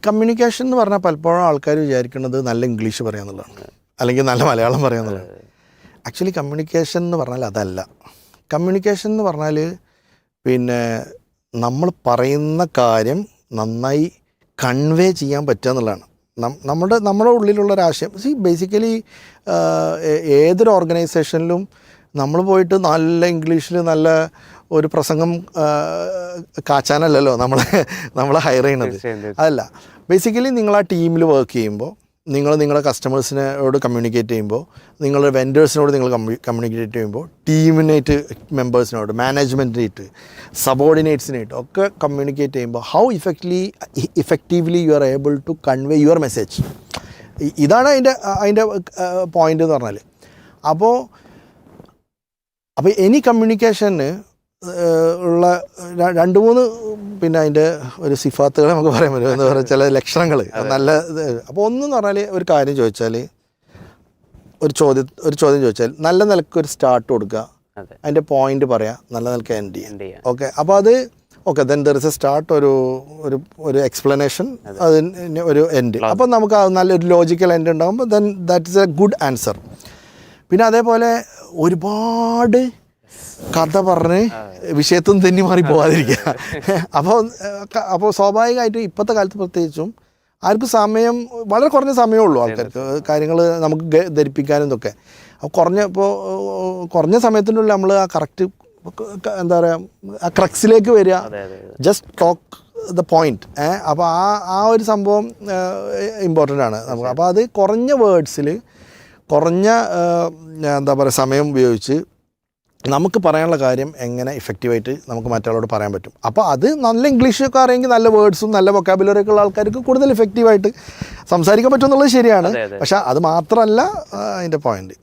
Communication എന്ന് പറഞ്ഞാൽ പലപ്പോഴും ആൾക്കാർ വിചാരിക്കുന്നത് നല്ല ഇംഗ്ലീഷ് പറയാന്നുള്ളതാണ്, അല്ലെങ്കിൽ നല്ല മലയാളം പറയാന്നുള്ളതാണ്. ആക്ച്വലി കമ്മ്യൂണിക്കേഷൻ എന്ന് പറഞ്ഞാൽ അതല്ല. കമ്മ്യൂണിക്കേഷൻ എന്ന് പറഞ്ഞാൽ പിന്നെ നമ്മൾ പറയുന്ന കാര്യം നന്നായി കൺവേ ചെയ്യാൻ പറ്റുക എന്നുള്ളതാണ്. നമ്മുടെ ഉള്ളിലുള്ളൊരാശയം. ബേസിക്കലി ഏതൊരു ഓർഗനൈസേഷനിലും നമ്മൾ പോയിട്ട് നല്ല ഇംഗ്ലീഷിൽ നല്ല ഒരു പ്രസംഗം കാച്ചാനല്ലല്ലോ നമ്മളെ ഹയർ ചെയ്യണത്. അതല്ല, ബേസിക്കലി നിങ്ങൾ ആ ടീമിൽ വർക്ക് ചെയ്യുമ്പോൾ, നിങ്ങളുടെ കസ്റ്റമേഴ്സിനോട് കമ്മ്യൂണിക്കേറ്റ് ചെയ്യുമ്പോൾ, നിങ്ങളുടെ വെൻഡേഴ്സിനോട് നിങ്ങൾ കമ്മ്യൂണിക്കേറ്റ് ചെയ്യുമ്പോൾ, ടീമിനായിട്ട് മെമ്പേഴ്സിനോട്, മാനേജ്മെൻറ്റിനായിട്ട്, സബോർഡിനേറ്റ്സിനായിട്ട് ഒക്കെ കമ്മ്യൂണിക്കേറ്റ് ചെയ്യുമ്പോൾ how effectively you are able to convey your message. ഇതാണ് അതിൻ്റെ പോയിൻ്റ് എന്ന് പറഞ്ഞാൽ. അപ്പോൾ എനി കമ്മ്യൂണിക്കേഷന് ഉള്ള 2-3 പിന്നെ അതിൻ്റെ ഒരു സിഫാത്തുകൾ നമുക്ക് പറയാൻ പറ്റും, എന്താ പറയുക, ചില ലക്ഷണങ്ങൾ നല്ല. അപ്പോൾ ഒന്നെന്ന് പറഞ്ഞാൽ ഒരു കാര്യം ചോദിച്ചാൽ, ഒരു ചോദ്യം ചോദിച്ചാൽ നല്ല നിലക്ക് ഒരു സ്റ്റാർട്ട് കൊടുക്കുക, അതിൻ്റെ പോയിന്റ് പറയാം, നല്ല നിലക്ക് എൻഡ് ചെയ്യാം. ഓക്കെ, അപ്പോൾ അത് okay, then there is A start, ഒരു എക്സ്പ്ലനേഷൻ, അതിന് ഒരു എൻഡ്. അപ്പോൾ നമുക്ക് നല്ലൊരു ലോജിക്കൽ എൻഡ് ഉണ്ടാകുമ്പോൾ then that is A good answer. പിന്നെ അതേപോലെ ഒരുപാട് കഥ പറഞ്ഞ് വിഷയത്തും തന്നെ മാറി പോകാതിരിക്കുക. അപ്പോൾ സ്വാഭാവികമായിട്ടും ഇപ്പോഴത്തെ കാലത്ത് പ്രത്യേകിച്ചും ആർക്കും സമയം, വളരെ കുറഞ്ഞ സമയമേ ഉള്ളൂ ആൾക്കാർക്ക് കാര്യങ്ങൾ നമുക്ക് ധരിപ്പിക്കാനും ഇതൊക്കെ. അപ്പോൾ കുറഞ്ഞ സമയത്തിൻ്റെ ഉള്ളിൽ നമ്മൾ ആ കറക്റ്റ്, എന്താ പറയുക, ആ ക്രക്സിലേക്ക് വരിക, ജസ്റ്റ് ടോക്ക് ദ പോയിന്റ്. അപ്പോൾ ആ ഒരു സംഭവം ഇമ്പോർട്ടൻ്റ് ആണ് നമുക്ക്. അപ്പോൾ അത് കുറഞ്ഞ വേർഡ്സിൽ കുറഞ്ഞ എന്താ പറയുക സമയം ഉപയോഗിച്ച് നമുക്ക് പറയാനുള്ള കാര്യം എങ്ങനെ ഇഫക്റ്റീവായിട്ട് നമുക്ക് മറ്റൊരാളോട് പറയാൻ പറ്റും. അപ്പോൾ അത് നല്ല ഇംഗ്ലീഷൊക്കെ അറിയെങ്കിൽ നല്ല വേർഡ്സും നല്ല വൊക്കാബുലറി ഉള്ള ആൾക്കാർക്ക് കൂടുതൽ ഇഫക്റ്റീവായിട്ട് സംസാരിക്കാൻ പറ്റും എന്നുള്ളത് ശരിയാണ്. പക്ഷേ അത് മാത്രമല്ല അതിൻ്റെ പോയിന്റ്.